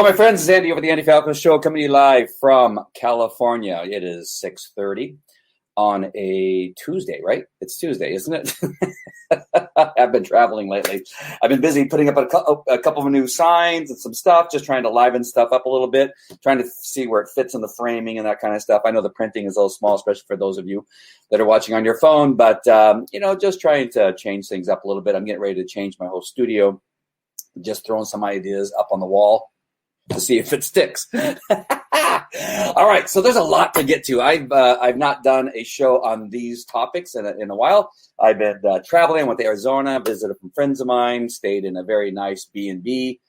Hello, my friends. It's Andy over the Andy Falco Show, coming to you live from California. It is 6:30 on a Tuesday, right? It's Tuesday, isn't it? I've been traveling lately. I've been busy putting up a couple of new signs and some stuff, just trying to liven stuff up a little bit, trying to see where it fits in the framing and that kind of stuff. I know the printing is a little small, especially for those of you that are watching on your phone, but, just trying to change things up a little bit. I'm getting ready to change my whole studio, just throwing some ideas up on the wall to see if it sticks. All right, so there's a lot to get to. I've not done a show on these topics in a while. I've been traveling. Went to Arizona, visited some friends of mine, stayed in a very nice B&B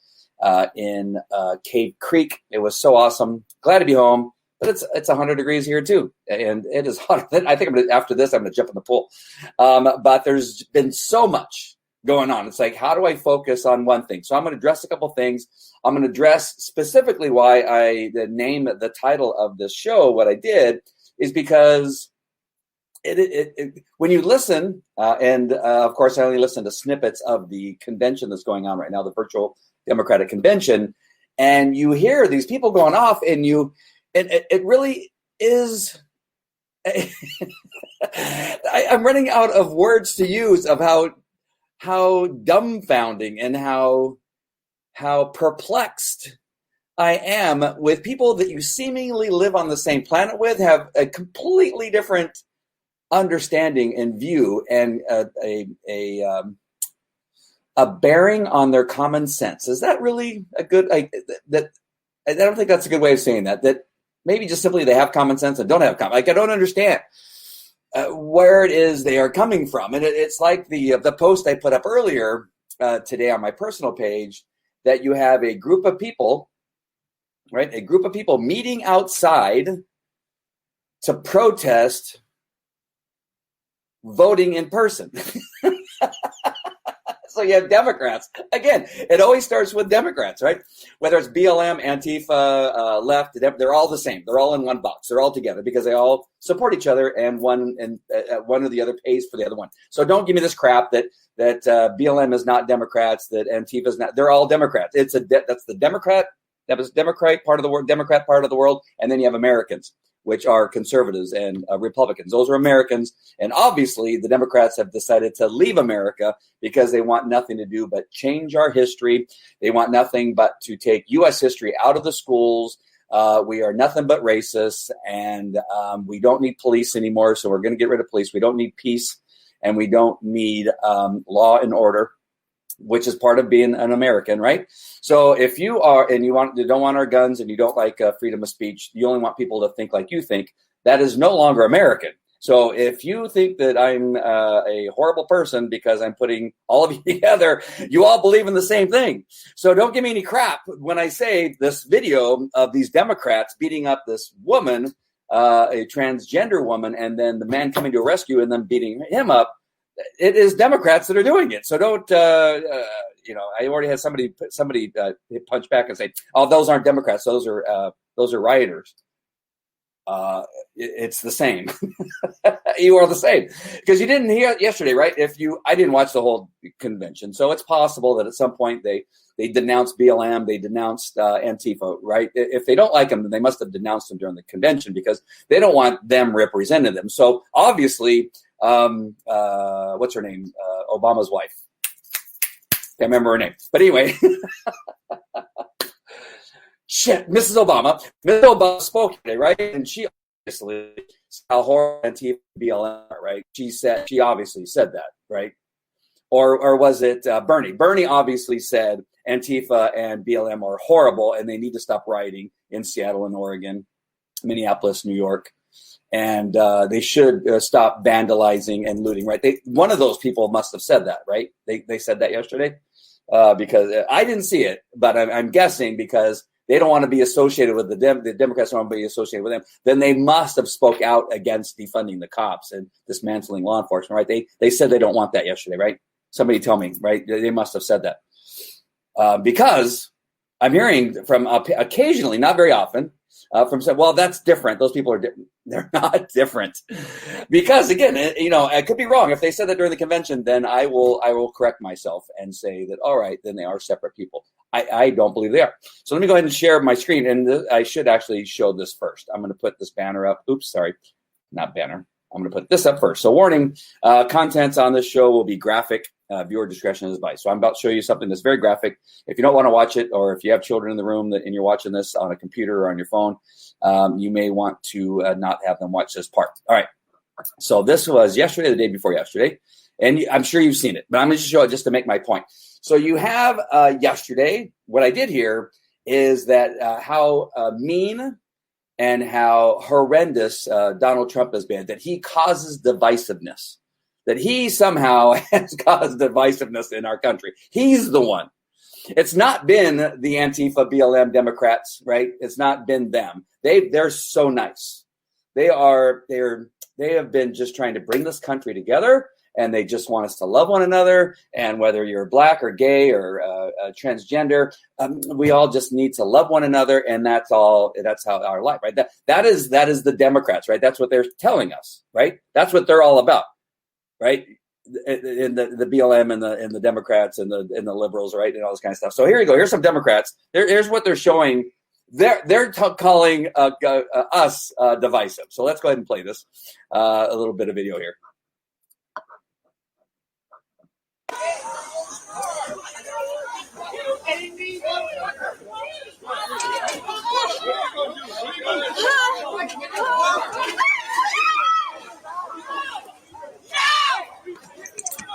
in Cave Creek. It was so awesome. Glad to be home, but it's 100 degrees here too, and it is hot. I think after this I'm going to jump in the pool. But there's been so much going on. It's like, how do I focus on one thing? So I'm going to address a couple things. I'm going to address specifically why the title of this show, what I did, is because when you listen, of course I only listen to snippets of the convention that's going on right now, the virtual Democratic convention, and you hear these people going off, and it really is. I'm running out of words to use of how dumbfounding and how perplexed I am with people that you seemingly live on the same planet with, have a completely different understanding and view, and a bearing on their common sense. Is that really a good? I don't think that's a good way of saying that. That maybe just simply they have common sense and don't have common. I don't understand where it is they are coming from, and it's like the post I put up earlier today on my personal page, that you have a group of people, right? A group of people meeting outside to protest voting in person. So you have Democrats. Again, it always starts with Democrats, right? Whether it's BLM, Antifa, left, they're all the same. They're all in one box. They're all together because they all support each other, and one or the other pays for the other one. So don't give me this crap that BLM is not Democrats, that Antifa is not. They're all Democrats. That's the Democrat. That was Democrat part of the world, Democrat part of the world, and then you have Americans, which are conservatives and Republicans. Those are Americans. And obviously the Democrats have decided to leave America because they want nothing to do but change our history. They want nothing but to take U.S. history out of the schools. We are nothing but racists, and we don't need police anymore. So we're going to get rid of police. We don't need peace, and we don't need law and order, which is part of being an American, right? So if you are, and you don't want our guns, and you don't like freedom of speech, you only want people to think like you think, that is no longer American. So if you think that I'm a horrible person because I'm putting all of you together, you all believe in the same thing. So don't give me any crap when I say this video of these Democrats beating up this woman, a transgender woman, and then the man coming to a rescue and then beating him up. It is Democrats that are doing it. So don't, I already had somebody punch back and say, "Oh, those aren't Democrats. Those are rioters." It's the same. You are the same, because you didn't hear it yesterday, right? I didn't watch the whole convention, so it's possible that at some point they denounced BLM, they denounced Antifa, right? If they don't like them, then they must have denounced them during the convention because they don't want them representing them. So obviously, what's her name? Obama's wife. Can't remember her name, but anyway. Shit, Mrs. Obama. Mrs. Obama spoke today, right? And she obviously how horrible Antifa BLM are, right? She obviously said that, right? Or was it Bernie? Bernie obviously said Antifa and BLM are horrible, and they need to stop rioting in Seattle and Oregon, Minneapolis, New York, and they should stop vandalizing and looting, right? One of those people must have said that, right? They said that yesterday, because I didn't see it, but I'm guessing because they don't want to be associated with the Democrats don't want to be associated with them. Then they must have spoke out against defunding the cops and dismantling law enforcement, right? They said they don't want that yesterday, right? Somebody tell me, right? They must have said that because I'm hearing from occasionally, not very often, from saying, well, that's different. Those people are different. They're not different. Because again, I could be wrong. If they said that during the convention, then I will correct myself and say that, all right, then they are separate people. I don't believe they are. So let me go ahead and share my screen. And I should actually show this first. I'm going to put this banner up. Oops, sorry, not banner. I'm going to put this up first. So warning, contents on this show will be graphic. Viewer discretion is advised. So I'm about to show you something that's very graphic. If you don't want to watch it, or if you have children in the room and you're watching this on a computer or on your phone, you may want to not have them watch this part. All right. So this was yesterday, the day before yesterday. And I'm sure you've seen it, but I'm going to show it just to make my point. So you have yesterday, what I did here is that how mean and how horrendous Donald Trump has been, that he causes divisiveness, that he somehow has caused divisiveness in our country. He's the one. It's not been the Antifa, BLM Democrats, right? It's not been them. They're so nice. They have been just trying to bring this country together, and they just want us to love one another. And whether you're black or gay or transgender, we all just need to love one another, and that's all. That's how our life, right? That is the Democrats, right? That's what they're telling us, right? That's what they're all about, right? In the BLM and the Democrats and the liberals, right, and all this kind of stuff. So here you go. Here's some Democrats. Here's what they're showing. They're calling us divisive. So let's go ahead and play this. A little bit of video here.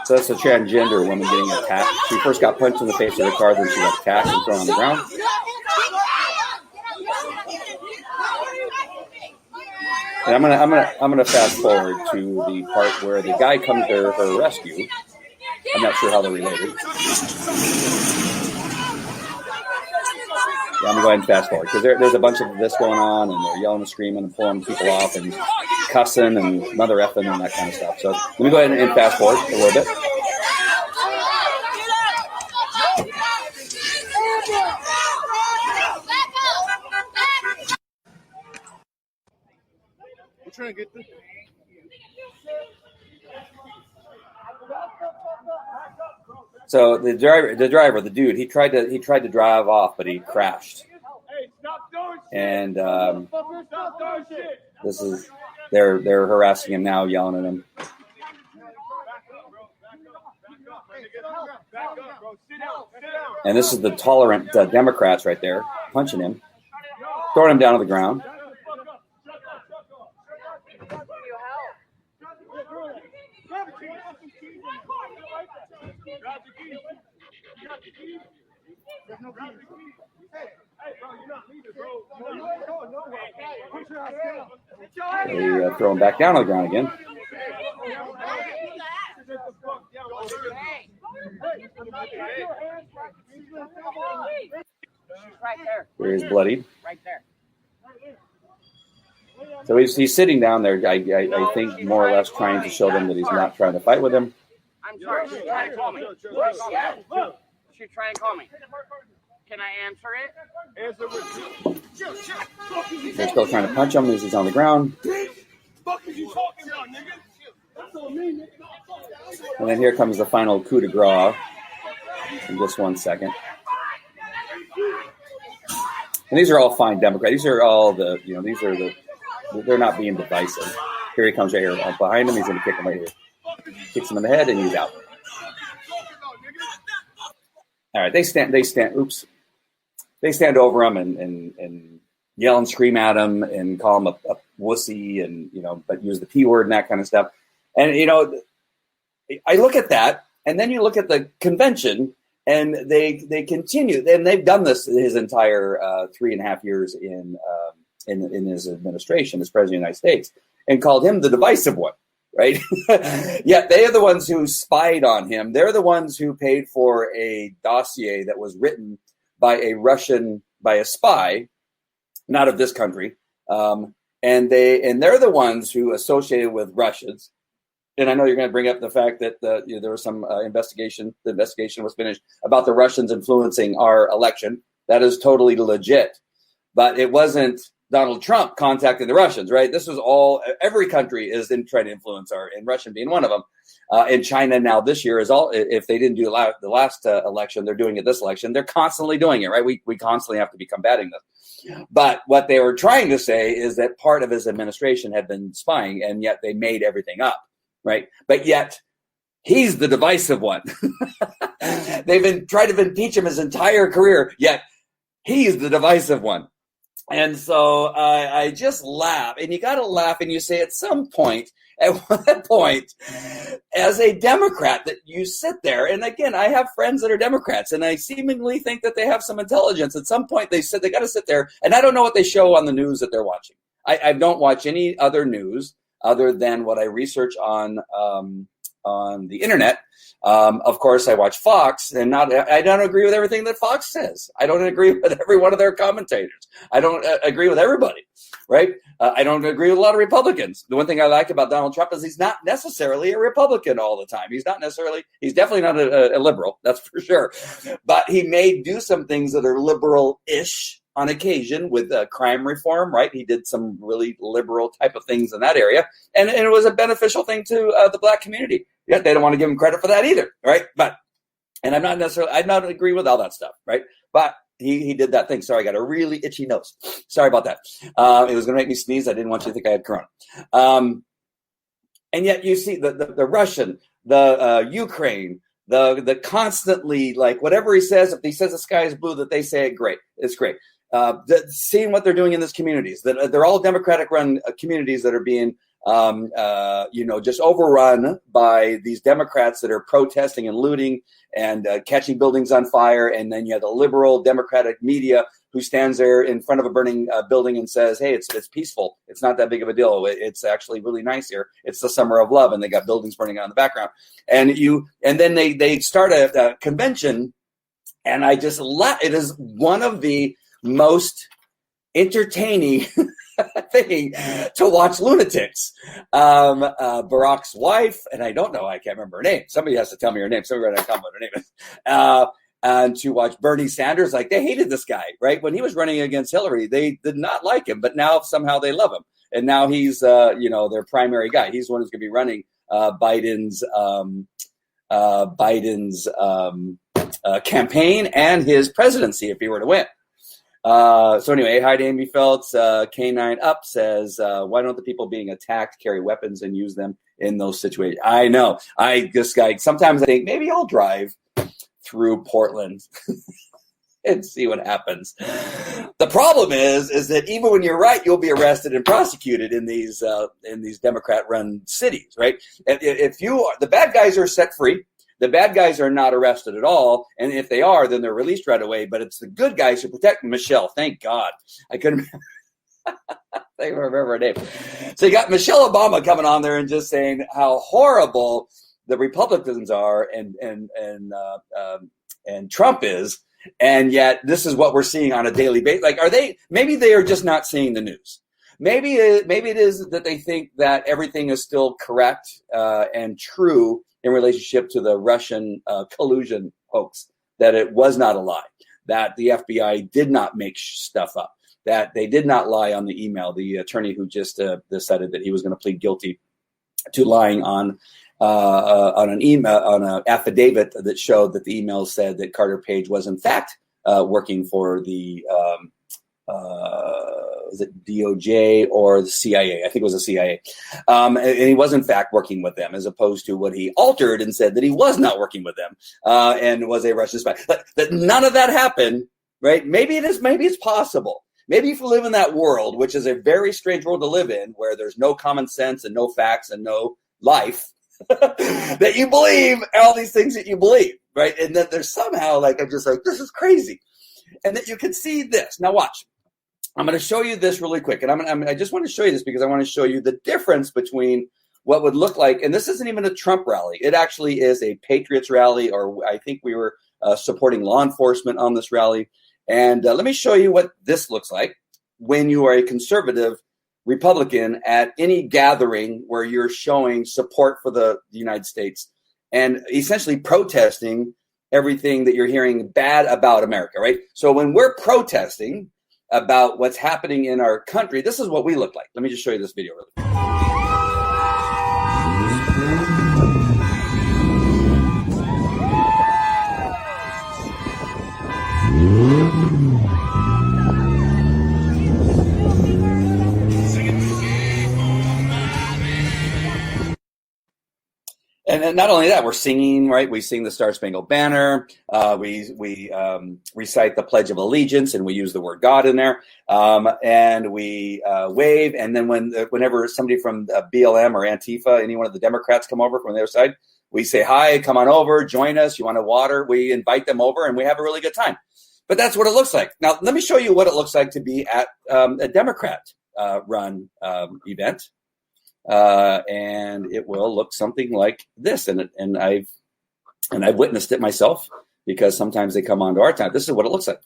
So that's a transgender woman getting attacked. She first got punched in the face with a car, then she got attacked and thrown on the ground. And I'm gonna fast forward to the part where the guy comes to her rescue. I'm not sure how they're related. Yeah, I'm gonna go ahead and fast forward because there's a bunch of this going on, and they're yelling and screaming and pulling people off and cussing and mother effing and that kind of stuff. So let me go ahead and fast forward a little bit. We're trying to get this. So the driver, the dude, he tried to drive off, but he crashed. And this is they're harassing him now, yelling at him. And this is the tolerant Democrats right there, punching him, throwing him down to the ground. They throw him back down on the ground again. There he's bloodied. Right there. So he's sitting down there, I think, more or less trying to show them that he's not trying to fight with him. I'm sorry. She's trying to call me. She's trying to call me. Can I answer it? They're still trying to punch him as he's on the ground. And then here comes the final coup de grace in just 1 second. And these are all fine Democrats. These are all they're not being divisive. Here he comes right here behind him. He's going to kick him right here. Kicks him in the head, and he's out. All right, they stand. Oops. They stand over him and yell and scream at him and call him a wussy and but use the P word and that kind of stuff. And I look at that, and then you look at the convention, and they continue, and they've done this his entire 3.5 years in his administration as president of the United States, and called him the divisive one. Right? Yet they are the ones who spied on him. They're the ones who paid for a dossier that was written by a spy, not of this country. And they're the ones who associated with Russians. And I know you're going to bring up the fact that there was some investigation. The investigation was finished about the Russians influencing our election. That is totally legit. But it wasn't Donald Trump contacting the Russians, right? This was all, every country is trying to influence and Russian being one of them. And China now this year is all, if they didn't do the last election, they're doing it this election. They're constantly doing it, right? We constantly have to be combating this. But what they were trying to say is that part of his administration had been spying, and yet they made everything up, right? But yet he's the divisive one. They've been trying to impeach him his entire career, yet he's the divisive one. And so I just laugh, and you got to laugh, and you say at what point, as a Democrat, that you sit there, and again, I have friends that are Democrats, and I seemingly think that they have some intelligence. At some point, they got to sit there, and I don't know what they show on the news that they're watching. I don't watch any other news other than what I research on the internet. Of course, I watch Fox, and I don't agree with everything that Fox says. I don't agree with every one of their commentators. I don't agree with everybody, right? I don't agree with a lot of Republicans. The one thing I like about Donald Trump is he's not necessarily a Republican all the time. He's definitely not a liberal, that's for sure. But he may do some things that are liberal-ish on occasion with crime reform, right? He did some really liberal type of things in that area. And it was a beneficial thing to the black community. Yet they don't want to give him credit for that either, right? And I not agree with all that stuff, right? But he did that thing. Sorry, I got a really itchy nose. Sorry about that. It was going to make me sneeze. I didn't want you to think I had corona. And yet you see the Russian, the Ukraine, the constantly, like, whatever he says, if he says the sky is blue, that they say it's great. Seeing what they're doing in these communities, that they're all Democratic run communities that are being just overrun by these Democrats that are protesting and looting and catching buildings on fire. And then you have the liberal Democratic media who stands there in front of a burning building and says, hey, it's peaceful. It's not that big of a deal. It's actually really nice here. It's the summer of love. And they got buildings burning out in the background. And then they start a convention. And I just it is one of the most entertaining thing to watch lunatics. Barack's wife, and I can't remember her name. Somebody has to tell me her name. Somebody write a comment what her name is. And to watch Bernie Sanders, like, they hated this guy, right? When he was running against Hillary, they did not like him, but now somehow they love him. And now he's, their primary guy. He's the one who's going to be running Biden's campaign and his presidency if he were to win. So anyway, hi to Amy Feltz. K9 Up says, why don't the people being attacked carry weapons and use them in those situations? I know. Sometimes I think maybe I'll drive through Portland and see what happens. The problem is that even when you're right, you'll be arrested and prosecuted in these Democrat-run cities, right? If you are, the bad guys are set free. The bad guys are not arrested at all, and if they are, then they're released right away. But it's the good guys who protect Michelle. Thank God. I couldn't remember her name. So you got Michelle Obama coming on there and just saying how horrible the Republicans are and Trump is, and yet this is what we're seeing on a daily basis. Like, maybe they are just not seeing the news. Maybe it is that they think that everything is still correct and true in relationship to the Russian collusion hoax, that it was not a lie, that the FBI did not make stuff up, that they did not lie on the email. The attorney who just decided that he was going to plead guilty to lying on an email, on an affidavit that showed that the email said that Carter Page was in fact working for the was it DOJ or the CIA? I think it was the CIA. And he was in fact working with them, as opposed to what he altered and said that he was not working with them and was a Russian spy. That none of that happened, right? Maybe it is. Maybe it's possible. Maybe if you live in that world, which is a very strange world to live in, where there's no common sense and no facts and no life, that you believe all these things that you believe, right? And that there's somehow I'm just like, this is crazy. And that you can see this. Now watch. I'm going to show you this really quick. And I just want to show you this because I want to show you the difference between what would look like, and this isn't even a Trump rally. It actually is a Patriots rally, or I think we were supporting law enforcement on this rally. And let me show you what this looks like when you are a conservative Republican at any gathering where you're showing support for the United States and essentially protesting everything that you're hearing bad about America, right? So when we're protesting, about what's happening in our country, this is what we look like. Let me just show you this video really quick. And not only that, we're singing, right? We sing the Star Spangled Banner. We recite the Pledge of Allegiance, and we use the word God in there. And we wave. And then whenever somebody from BLM or Antifa, any one of the Democrats come over from the other side, we say, hi, come on over, join us. You want a water? We invite them over, and we have a really good time. But that's what it looks like. Now, let me show you what it looks like to be at a Democrat-run event. And it will look something like this. And I've witnessed it myself, because sometimes they come onto our time. This is what it looks like.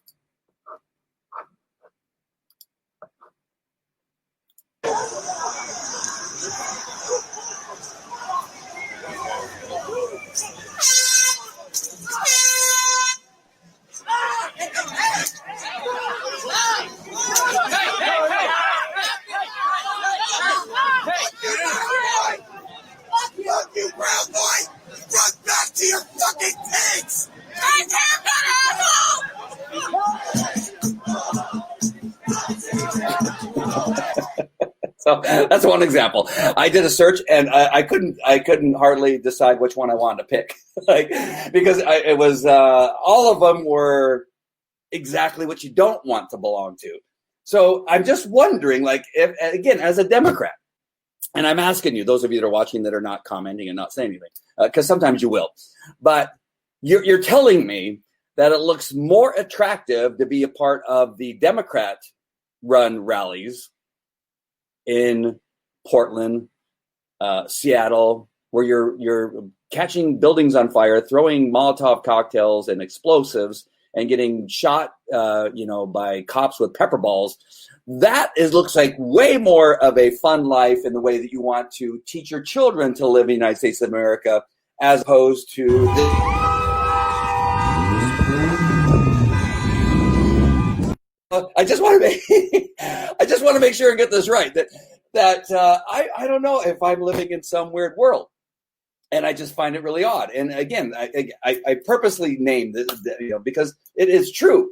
Fuck you, brown boy! Run back to your fucking pigs! So that's one example. I did a search, and I couldn't hardly decide which one I wanted to pick, because it was all of them were exactly what you don't want to belong to. So I'm just wondering, if, again, as a Democrat, and I'm asking you, those of you that are watching that are not commenting and not saying anything, because sometimes you will, but you're telling me that it looks more attractive to be a part of the Democrat-run rallies in Portland, Seattle, where you're catching buildings on fire, throwing Molotov cocktails and explosives, and getting shot, by cops with pepper balls. That looks like way more of a fun life in the way that you want to teach your children to live in the United States of America, as opposed to I just want to make sure and get this right. That I don't know if I'm living in some weird world, and I just find it really odd. And again, I purposely named this, because it is true.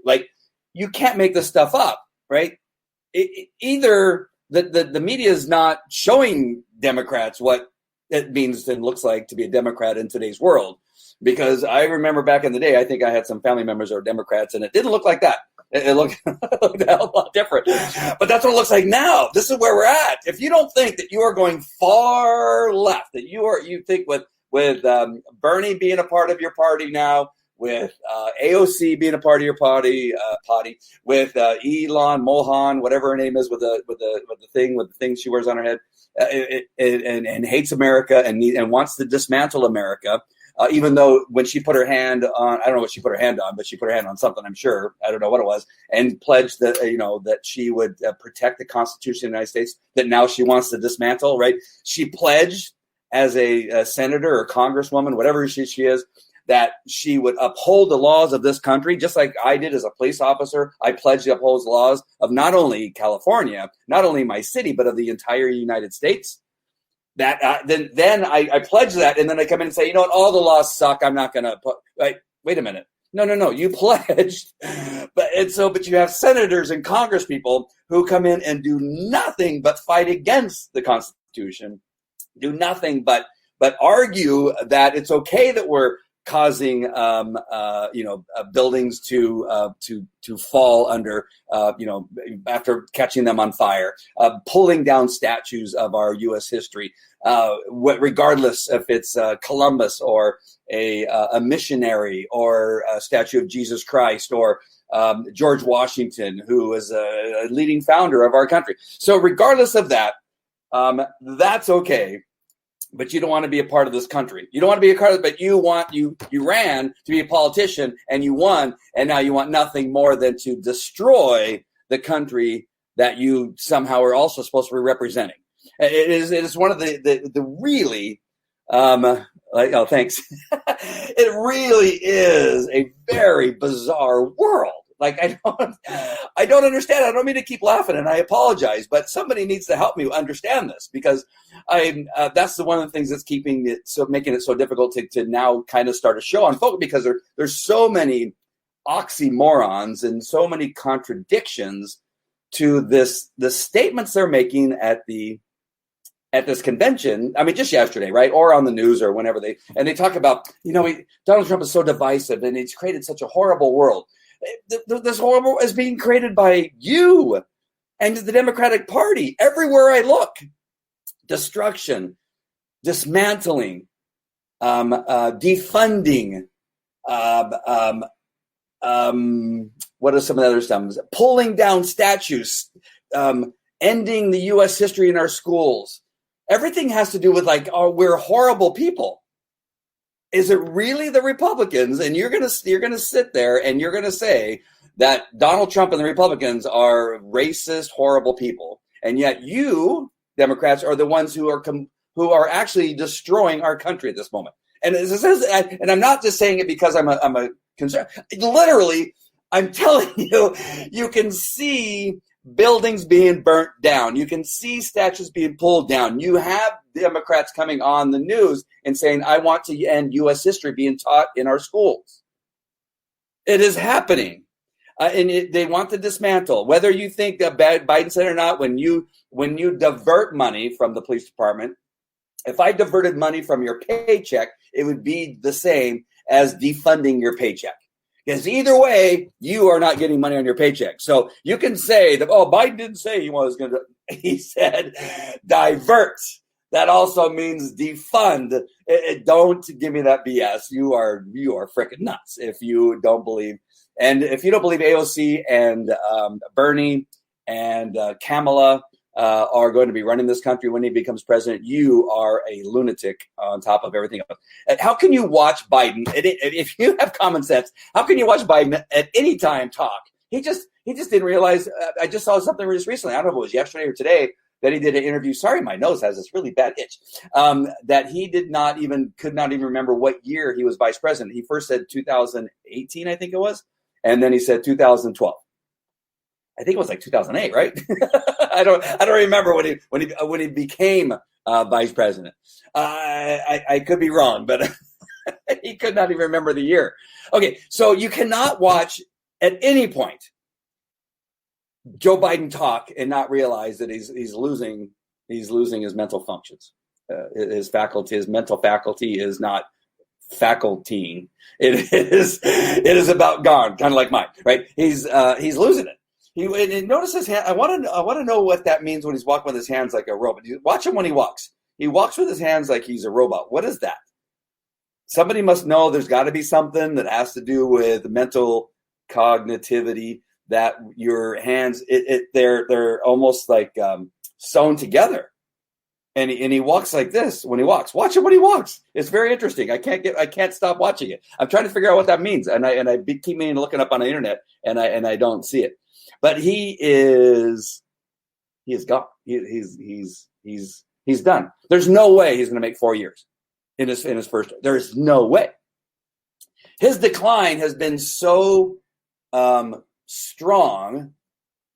You can't make this stuff up, right? Either the media is not showing Democrats what it means and looks like to be a Democrat in today's world. Because I remember back in the day, I think I had some family members who were Democrats, and it didn't look like that. It looked a hell of a lot different. But that's what it looks like now. This is where we're at. If you don't think that you are going far left, that you think with Bernie being a part of your party now, with AOC being a part of your party, with Elon Mohan, whatever her name is, with the thing she wears on her head, and hates America and wants to dismantle America. Even though when she put her hand on, I don't know what she put her hand on, but she put her hand on something, I'm sure, I don't know what it was, and pledged that, that she would protect the Constitution of the United States, that now she wants to dismantle, right? She pledged as a senator or congresswoman, whatever she is, that she would uphold the laws of this country, just like I did as a police officer. I pledged to uphold the laws of not only California, not only my city, but of the entire United States. That then I pledge that, and then I come in and say, all the laws suck. I'm not going to put. Wait a minute. No. You pledged, but you have senators and Congress people who come in and do nothing but fight against the Constitution, do nothing but argue that it's okay that we're causing buildings to fall under after catching them on fire, pulling down statues of our U.S. history, regardless if it's Columbus or a missionary or a statue of Jesus Christ or George Washington, who is a leading founder of our country. So regardless of that, that's okay. But you don't want to be a part of this country. You don't want to be a part of it, but you ran to be a politician and you won, and now you want nothing more than to destroy the country that you somehow are also supposed to be representing. It is one of the really thanks. It really is a very bizarre world Like, I don't understand. I don't mean to keep laughing, and I apologize, but somebody needs to help me understand this, because that's one of the things that's making it so difficult to now kind of start a show on focus, because there's so many oxymorons and so many contradictions to the statements they're making at this convention. I mean, just yesterday, right? Or on the news, or whenever they talk about, Donald Trump is so divisive and he's created such a horrible world. This horrible is being created by you and the Democratic Party. Everywhere I look, destruction, dismantling, defunding, what are some of the other stuff? Pulling down statues, ending the U.S. history in our schools. Everything has to do with we're horrible people. Is it really the Republicans? And you're gonna sit there and you're gonna say that Donald Trump and the Republicans are racist, horrible people, and yet you Democrats are the ones who are actually destroying our country at this moment. And I'm not just saying it because I'm a concern. Literally, I'm telling you, you can see buildings being burnt down. You can see statues being pulled down. You have Democrats coming on the news and saying, I want to end U.S. history being taught in our schools. It is happening. They want to dismantle. Whether you think that Biden said it or not, when you divert money from the police department, if I diverted money from your paycheck, it would be the same as defunding your paycheck. Because either way, you are not getting money on your paycheck. So you can say that, Biden didn't say he was going to, he said divert. That also means defund. Don't give me that BS. You are freaking nuts if you don't believe. And if you don't believe AOC and Bernie and Kamala are going to be running this country when he becomes president, you are a lunatic on top of everything else. And how can you watch Biden? If you have common sense, how can you watch Biden at any time talk? He just didn't realize. I just saw something just recently. I don't know if it was yesterday or today that he did an interview. Sorry, my nose has this really bad itch. That he could not even remember what year he was vice president. He first said 2018, I think it was, and then he said 2012. I think it was 2008, right? I don't remember when he became vice president. I could be wrong, but he could not even remember the year. Okay, so you cannot watch at any point Joe Biden talk and not realize that he's losing his mental functions. His mental faculty is not facultying. It is about gone, kind of like mine, right? He's losing it. And notice his hand. I want to know what that means when he's walking with his hands like a robot. Watch him when he walks. He walks with his hands like he's a robot. What is that? Somebody must know. There's got to be something that has to do with mental cognitivity. That your hands, they're almost like sewn together. And he walks like this when he walks. Watch him when he walks. It's very interesting. I can't stop watching it. I'm trying to figure out what that means, and I keep meaning to look it up on the internet, and I don't see it. But he is gone. He's done. There's no way he's going to make 4 years in his first. There's no way. His decline has been so strong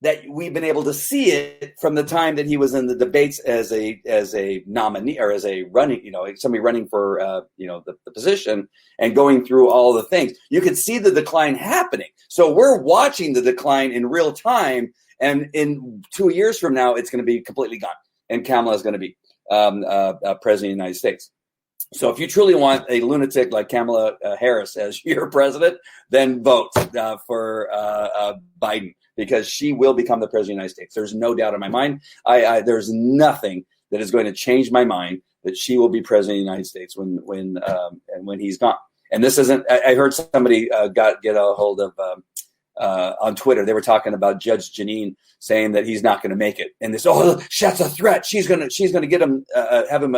that we've been able to see it from the time that he was in the debates as a nominee or as a running, somebody running for the position and going through all the things. You can see the decline happening. So we're watching the decline in real time, and in 2 years from now, it's going to be completely gone, and Kamala is going to be president of the United States. So if you truly want a lunatic like Kamala Harris as your president, then vote for Biden, because she will become the president of the United States. There's no doubt in my mind. There's nothing that is going to change my mind that she will be president of the United States when he's gone. And this isn't. I heard somebody get a hold of on Twitter. They were talking about Judge Jeanine saying that he's not going to make it, and this that's a threat. She's gonna get him, have him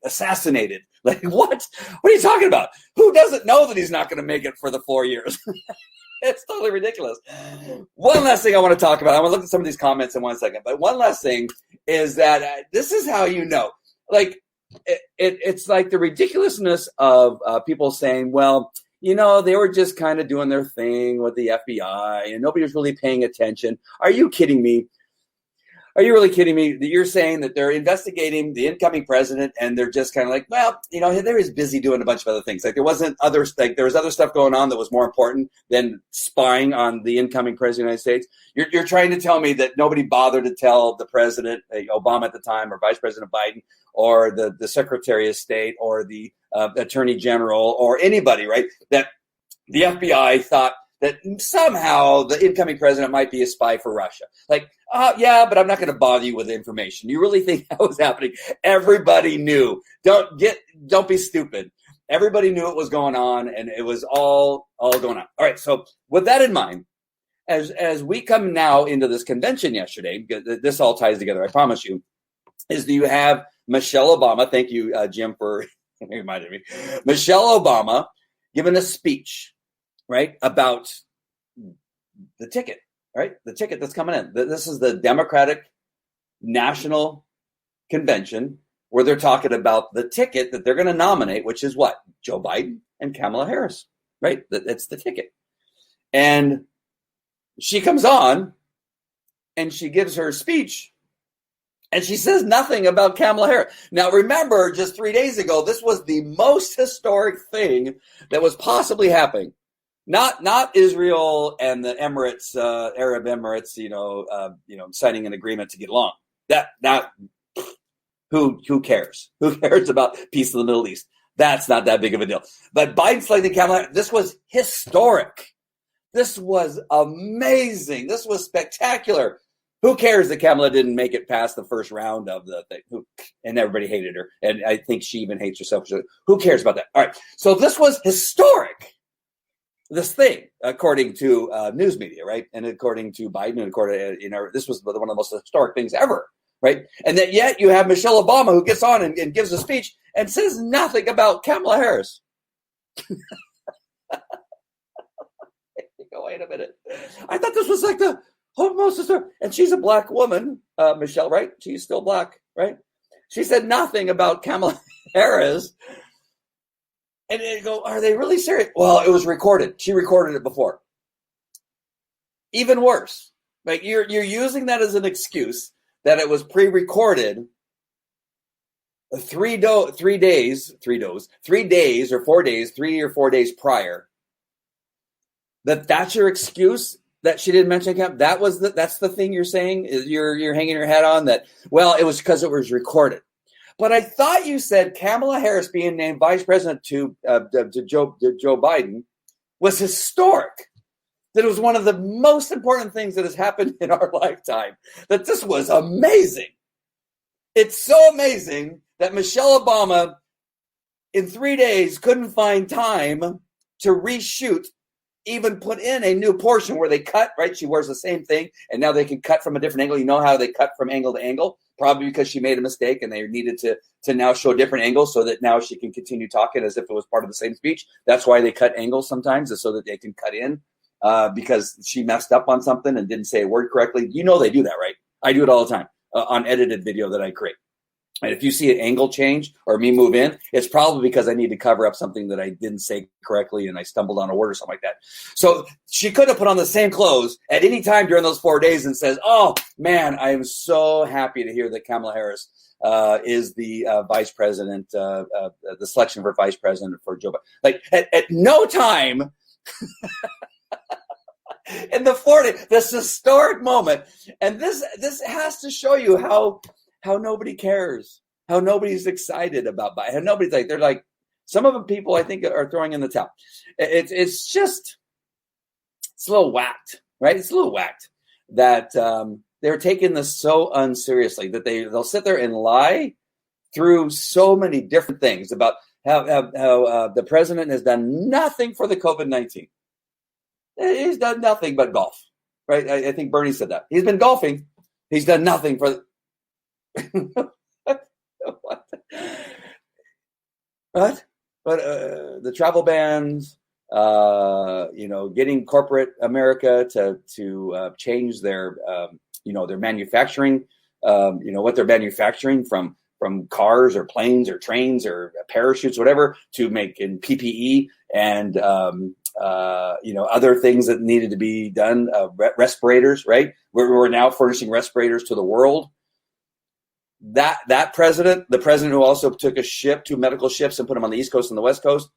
assassinated. Like what? What are you talking about? Who doesn't know that he's not going to make it for the 4 years? It's totally ridiculous. One last thing I want to talk about. I want to look at some of these comments in 1 second, but one last thing is that this is how you know, like it's like the ridiculousness of people saying, well, they were just kind of doing their thing with the FBI and nobody was really paying attention. Are you kidding me? Are you really kidding me that you're saying that they're investigating the incoming president and they're just kind of like, well, they're just busy doing a bunch of other things. Like there was other stuff going on that was more important than spying on the incoming president of the United States. You're trying to tell me that nobody bothered to tell the president, Obama at the time, or Vice President Biden, or the Secretary of State, or the Attorney General, or anybody, right? That the FBI thought that somehow the incoming president might be a spy for Russia. Like, yeah, but I'm not going to bother you with the information. You really think that was happening? Everybody knew. Don't be stupid. Everybody knew it was going on, and it was all going on. All right. So with that in mind, as we come now into this convention yesterday, because this all ties together, I promise you, is that you have Michelle Obama. Thank you, Jim, for reminding me. Michelle Obama giving a speech, right, about the ticket, right? The ticket that's coming in. This is the Democratic National Convention where they're talking about the ticket that they're going to nominate, which is what? Joe Biden and Kamala Harris, right? That's the ticket. And she comes on and she gives her speech and she says nothing about Kamala Harris. Now, remember, just 3 days ago, this was the most historic thing that was possibly happening. Not Israel and the Emirates, Arab Emirates, signing an agreement to get along. That who cares? Who cares about peace in the Middle East? That's not that big of a deal. But Biden selecting Kamala Harris, this was historic. This was amazing. This was spectacular. Who cares that Kamala didn't make it past the first round of the thing? And everybody hated her. And I think she even hates herself. Who cares about that? All right. So this was historic. This thing, according to news media, right? And according to Biden, and according to, this was one of the most historic things ever, right? And that yet you have Michelle Obama who gets on and gives a speech and says nothing about Kamala Harris. Wait a minute. I thought this was like the most historic. And she's a black woman, Michelle, right? She's still black, right? She said nothing about Kamala Harris. And they go, are they really serious? Well, it was recorded. She recorded it before. Even worse. Like you're using that as an excuse that it was pre-recorded 3 or 4 days prior. That's your excuse that she didn't mention Kamala. That's the thing you're saying. You're hanging your hat on that. Well, it was because it was recorded. But I thought you said Kamala Harris being named vice president to Joe Biden was historic. That it was one of the most important things that has happened in our lifetime. That this was amazing. It's so amazing that Michelle Obama in 3 days couldn't find time to reshoot, even put in a new portion where they cut, right? She wears the same thing, and now they can cut from a different angle. You know how they cut from angle to angle? Probably because she made a mistake and they needed to now show different angles so that now she can continue talking as if it was part of the same speech. That's why they cut angles sometimes, is so that they can cut in because she messed up on something and didn't say a word correctly. You know they do that, right? I do it all the time on edited video that I create. And if you see an angle change or me move in, it's probably because I need to cover up something that I didn't say correctly and I stumbled on a word or something like that. So she could have put on the same clothes at any time during those 4 days and says, oh, man, I am so happy to hear that Kamala Harris is the vice president, the selection for vice president for Joe Biden. Like at no time in the 40, this historic moment. And this has to show you how nobody cares, how nobody's excited about Biden, how nobody's like, they're like, some of the people I think are throwing in the towel. It's a little whacked, right? It's a little whacked that they're taking this so unseriously that they'll sit there and lie through so many different things about how the president has done nothing for the COVID-19. He's done nothing but golf, right? I think Bernie said that. He's been golfing. He's done nothing for what? But the travel bans, getting corporate America to change their their manufacturing, what they're manufacturing from cars or planes or trains or parachutes, whatever, to make in PPE and other things that needed to be done. Respirators, right? We're now furnishing respirators to the world. That president, the president who also took two medical ships and put them on the East Coast and the West Coast,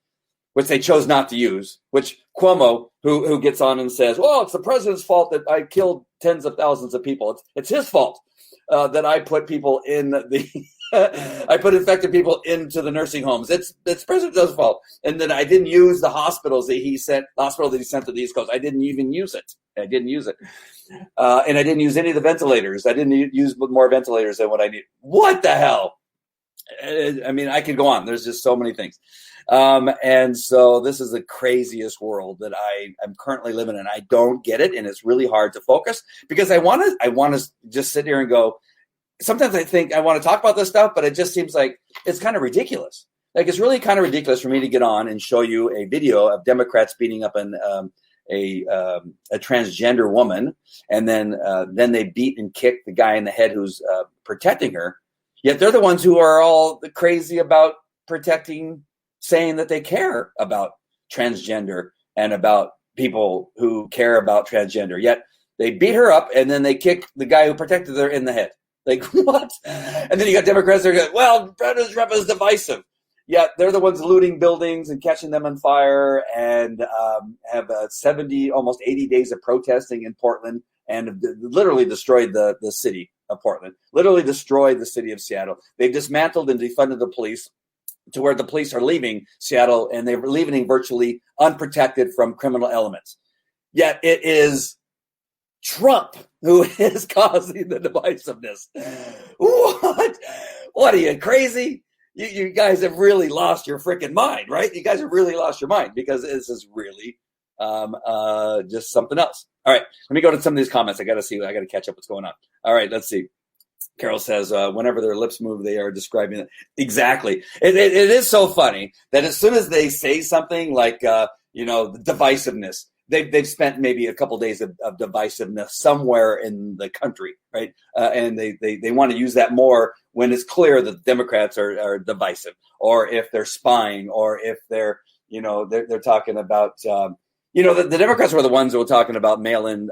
which they chose not to use, which Cuomo, who gets on and says, well, it's the president's fault that I killed tens of thousands of people. It's his fault that I put people in I put infected people into the nursing homes. It's president's fault. And then I didn't use the hospital that he sent to the East Coast. I didn't even use it. And I didn't use any of the ventilators. I didn't use more ventilators than what I need. What the hell? I mean, I could go on. There's just so many things. And so this is the craziest world that I am currently living in. I don't get it. And it's really hard to focus because I want to just sit here and go, sometimes I think I want to talk about this stuff, but it just seems like it's kind of ridiculous. Like it's really kind of ridiculous for me to get on and show you a video of Democrats beating up a transgender woman. And then they beat and kick the guy in the head who's protecting her. Yet they're the ones who are all crazy about saying that they care about transgender and about people who care about transgender. Yet they beat her up and then they kick the guy who protected her in the head. Like, what? And then you got Democrats that are going, well, President Trump is divisive. Yet they're the ones looting buildings and catching them on fire and have 70, almost 80 days of protesting in Portland and literally destroyed the city of Portland, literally destroyed the city of Seattle. They've dismantled and defunded the police to where the police are leaving Seattle and they're leaving virtually unprotected from criminal elements. Yet it is Trump who is causing the divisiveness. What are you, crazy? You guys have really lost your freaking mind, right? You guys have really lost your mind because this is really just something else. All right, let me go to some of these comments. I got to catch up what's going on. All right, let's see. Carol says, whenever their lips move, they are describing it. Exactly. It is so funny that as soon as they say something like, the divisiveness, they've spent maybe a couple days of divisiveness somewhere in the country, right? And they want to use that more when it's clear that Democrats are divisive, or if they're spying, or if they're talking about, the Democrats were the ones that were talking about mail-in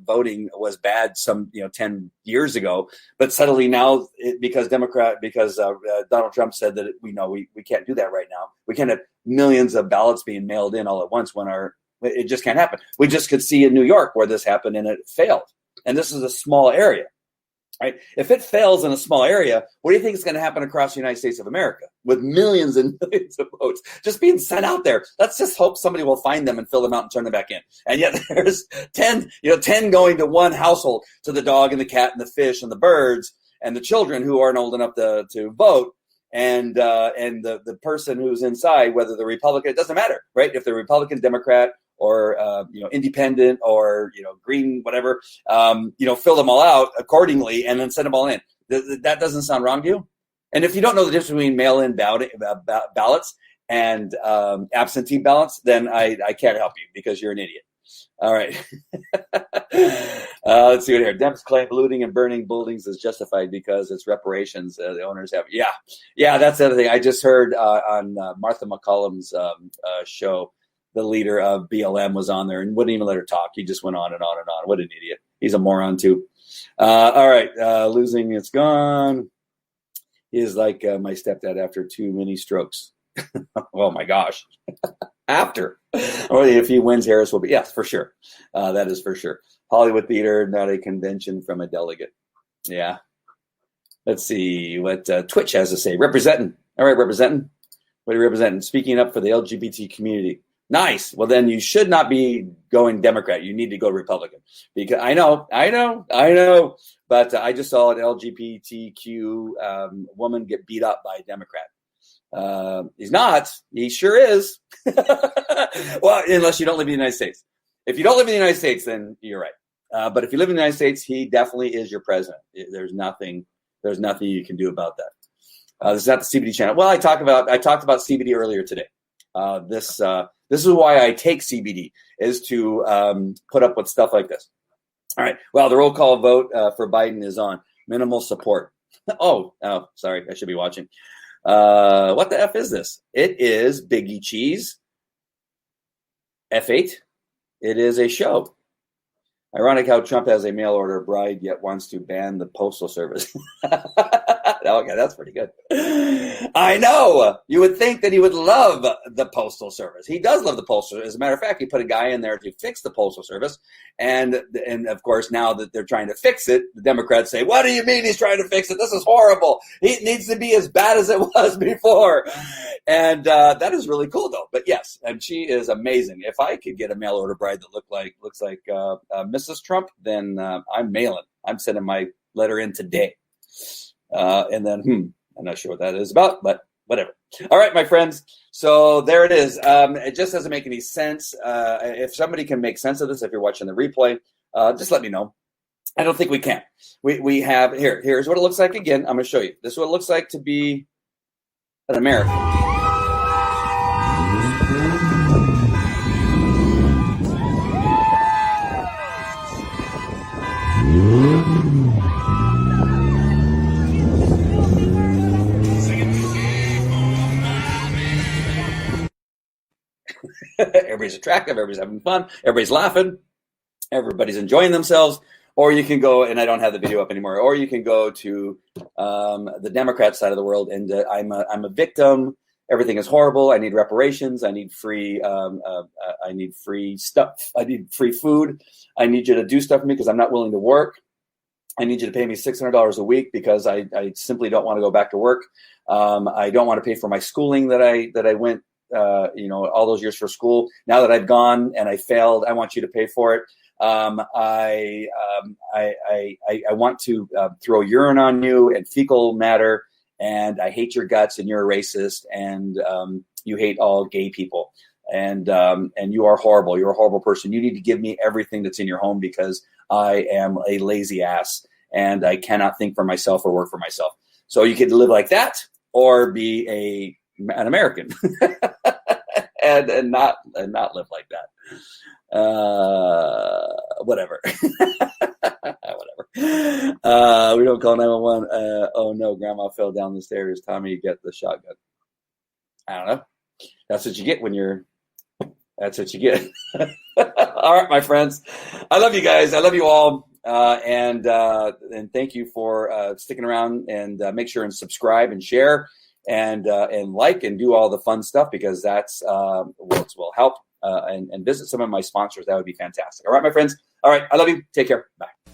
voting was bad 10 years ago, but suddenly now because Donald Trump said that we can't do that right now. We can't have millions of ballots being mailed in all at once when it just can't happen. We just could see in New York where this happened and it failed. And this is a small area, right? If it fails in a small area, what do you think is going to happen across the United States of America with millions and millions of votes just being sent out there? Let's just hope somebody will find them and fill them out and turn them back in. And yet there's 10 going to one household, to the dog and the cat and the fish and the birds and the children who aren't old enough to vote. And the person who's inside, whether the Republican, it doesn't matter, right? If they're Republican, Democrat, or independent, or green, whatever, fill them all out accordingly, and then send them all in. That doesn't sound wrong to you? And if you don't know the difference between mail-in ballots and absentee ballots, then I can't help you because you're an idiot. All right. Let's see what here. Dems claim looting and burning buildings is justified because it's reparations the owners have. Yeah, that's the other thing. I just heard on Martha McCollum's show, the leader of BLM was on there and wouldn't even let her talk. He just went on and on and on. What an idiot. He's a moron too. All right. Losing it's gone. He is like my stepdad after too many strokes. Oh my gosh. After. Or if he wins, Harris will be. Yes, for sure. That is for sure. Hollywood theater, not a convention from a delegate. Yeah. Let's see what Twitch has to say. Representing. All right, representing. What are you representing? Speaking up for the LGBT community. Nice. Well, then you should not be going Democrat. You need to go Republican. Because I know. But I just saw an LGBTQ woman get beat up by a Democrat. He's not. He sure is. Well, unless you don't live in the United States. If you don't live in the United States, then you're right. But if you live in the United States, he definitely is your president. There's nothing you can do about that. This is not the CBD channel. Well, I talked about CBD earlier today. This is why I take CBD, is to put up with stuff like this. All right. Well, the roll call vote for Biden is on. Minimal support. Oh, sorry. I should be watching. What the F is this? It is Biggie Cheese. F8. It is a show. Ironic how Trump has a mail order bride yet wants to ban the Postal Service. Okay, that's pretty good. I know. You would think that he would love the Postal Service. He does love the Postal Service. As a matter of fact, he put a guy in there to fix the Postal Service. And of course, now that they're trying to fix it, the Democrats say, what do you mean he's trying to fix it? This is horrible. It needs to be as bad as it was before. And that is really cool, though. But yes, and she is amazing. If I could get a mail order bride that looks like Mrs. Trump, then I'm Mailin. I'm sending my letter in today. And then, I'm not sure what that is about, but whatever. All right, my friends. So there it is. It just doesn't make any sense. If somebody can make sense of this, if you're watching the replay, just let me know. I don't think we can. We have here's what it looks like again. I'm going to show you. This is what it looks like to be an American. Everybody's attractive, everybody's having fun, everybody's laughing, everybody's enjoying themselves. Or you can go, and I don't have the video up anymore, or you can go to the Democrat side of the world, and I'm a victim. Everything is horrible. I need reparations. I need free stuff. I need free food. I need you to do stuff for me because I'm not willing to work. I need you to pay me $600 a week because I simply don't want to go back to work. I don't want to pay for my schooling that I went all those years for school. Now that I've gone and I failed, I want you to pay for it. I want to throw urine on you and fecal matter, and I hate your guts, and you're a racist, and you hate all gay people, and you are horrible. You're a horrible person. You need to give me everything that's in your home because I am a lazy ass and I cannot think for myself or work for myself. So you can live like that or be an American and not live like that. Whatever. Whatever. We don't call 911. Oh no, grandma fell down the stairs. Tommy, get the shotgun. I don't know. That's what you get that's what you get. All right, my friends. I love you guys. I love you all. And thank you for sticking around, and make sure and subscribe and share and like and do all the fun stuff, because that's what will help, and visit some of my sponsors. That would be fantastic. All right, my friends. All right. I love you. Take care. Bye.